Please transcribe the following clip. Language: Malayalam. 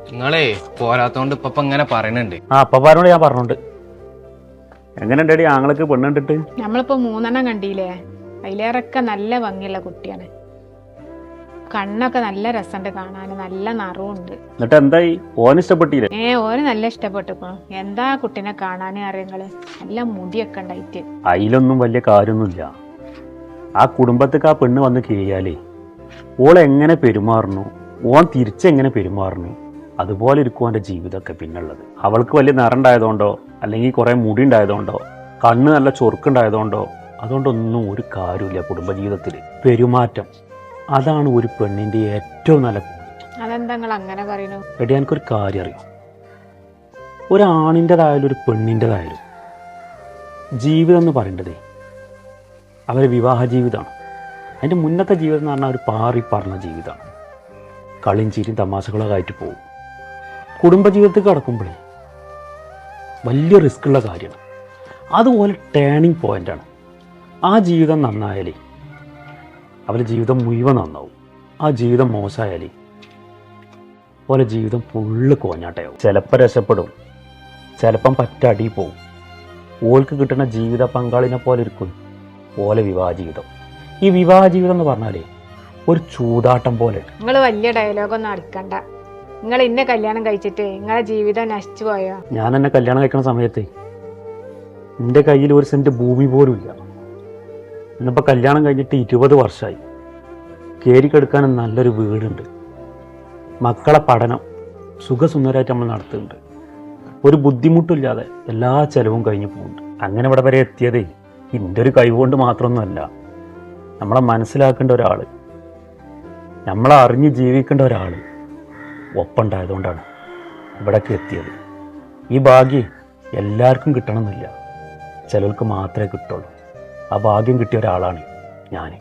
നിങ്ങളേ പോരാത്തോണ്ട് ഇപ്പൊ ഇങ്ങനെ പറയണുണ്ട്. അപ്പനോട് ഞാൻ പറഞ്ഞോണ്ട്. എങ്ങനെ ഉണ്ടടി ആങ്ങൾക്ക് പെണ്ണ് കണ്ടിട്ട്? നമ്മളിപ്പോ 3 കണ്ടില്ലേ, അതിലേറൊക്കെ നല്ല ഭംഗിയുള്ള കുട്ടിയാണ്. കണ്ണൊക്കെ നല്ല രസമുണ്ട് കാണാന്, നല്ല നിറവുണ്ട്. എന്നിട്ട് എന്തായി, ഓന് ഇഷ്ടപ്പെട്ടില്ലേ? ഓന് നല്ല ഇഷ്ടപ്പെട്ടു. എന്താ കുട്ടീനെ കാണാന് അറിയങ്ങള്, നല്ല മുടിയൊക്കെ ഉണ്ടായിട്ട്. അതിലൊന്നും വലിയ കാര്യമൊന്നുമില്ല. ആ കുടുംബത്തേക്ക് ആ പെണ്ണ് വന്ന് കഴിയാലേ ഓളെങ്ങനെ പെരുമാറുന്നു, ഓൻ തിരിച്ചെങ്ങനെ പെരുമാറുന്നു, അതുപോലെ ഇരിക്കും അവൻ്റെ ജീവിതമൊക്കെ പിന്നുള്ളത്. അവൾക്ക് വലിയ നിറണ്ടായതുകൊണ്ടോ അല്ലെങ്കിൽ കുറേ മുടി ഉണ്ടായതുകൊണ്ടോ കണ്ണ് നല്ല ചൊറുക്കുണ്ടായതുകൊണ്ടോ അതുകൊണ്ടൊന്നും ഒരു കാര്യമില്ല. കുടുംബജീവിതത്തിൽ പെരുമാറ്റം അതാണ് ഒരു പെണ്ണിൻ്റെ ഏറ്റവും നല്ല. അതെന്താ നിങ്ങൾ അങ്ങനെ പറയുന്നു? എടി, എനിക്കൊരു കാര്യം അറിയാം. ഒരാണിൻ്റെതായാലും ഒരു പെണ്ണിൻ്റെതായാലും ജീവിതം എന്ന് പറയേണ്ടതേ അവരെ വിവാഹ ജീവിതമാണ്. അതിൻ്റെ മുന്നത്തെ ജീവിതം എന്ന് പറഞ്ഞാൽ ഒരു പാറി പറഞ്ഞ ജീവിതമാണ്. കളിയും ചിരിയും തമാശകളൊക്കെ ആയിട്ട് പോകും. കുടുംബജീവിതത്തിൽ കിടക്കുമ്പോഴേ വലിയ റിസ്ക്കുള്ള കാര്യമാണ്. അതുപോലെ ടേണിങ് പോയിൻ്റാണ്. ആ ജീവിതം നന്നായാലേ അവരുടെ ജീവിതം മുഴുവൻ നന്നാവും. ആ ജീവിതം മോശമായാലേ പോലെ ജീവിതം ഫുള്ള് കോഞ്ഞാട്ടയാവും. ചിലപ്പോൾ രക്ഷപ്പെടും, ചിലപ്പം പറ്റടി പോവും. ഓൾക്ക് കിട്ടുന്ന ജീവിത പങ്കാളിനെ പോലെ ഇരിക്കും ഓലെ വിവാഹ ജീവിതം. ഈ വിവാഹ ജീവിതം എന്ന് പറഞ്ഞാലേ ഒരു ചൂതാട്ടം പോലെ. നിങ്ങൾ വലിയ ഡയലോഗൊന്നും അടിക്കണ്ട. നിങ്ങൾ ഇന്നെ കല്യാണം കഴിച്ചിട്ട് നിങ്ങളെ ജീവിതം നശിച്ചു പോയോ? ഞാൻ എന്നെ കല്യാണം കഴിക്കുന്ന സമയത്ത് എൻ്റെ കയ്യിൽ 1 സെൻറ്റ് ഭൂമി പോലും ഇല്ല. ഇന്നിപ്പോൾ കല്യാണം കഴിഞ്ഞിട്ട് 20 വർഷമായി. കയറിക്കെടുക്കാൻ നല്ലൊരു വീടുണ്ട്. മക്കളെ പഠനം സുഖസുന്ദരമായിട്ട് നമ്മൾ നടത്തുന്നുണ്ട്. ഒരു ബുദ്ധിമുട്ടില്ലാതെ എല്ലാ ചിലവും കഴിഞ്ഞു പോകുന്നുണ്ട്. അങ്ങനെ ഇവിടെ വരെ എത്തിയതേ എൻ്റെ ഒരു കഴിവുകൊണ്ട് മാത്രമൊന്നുമല്ല. നമ്മളെ മനസ്സിലാക്കേണ്ട ഒരാൾ, നമ്മളെ അറിഞ്ഞ് ജീവിക്കേണ്ട ഒരാൾ ഒപ്പമുണ്ടായതുകൊണ്ടാണ് ഇവിടേക്ക് എത്തിയത്. ഈ ഭാഗ്യം എല്ലാവർക്കും കിട്ടണമെന്നില്ല, ചിലർക്ക് മാത്രമേ കിട്ടുള്ളൂ. ആ ഭാഗ്യം കിട്ടിയ ഒരാളാണ് ഞാൻ.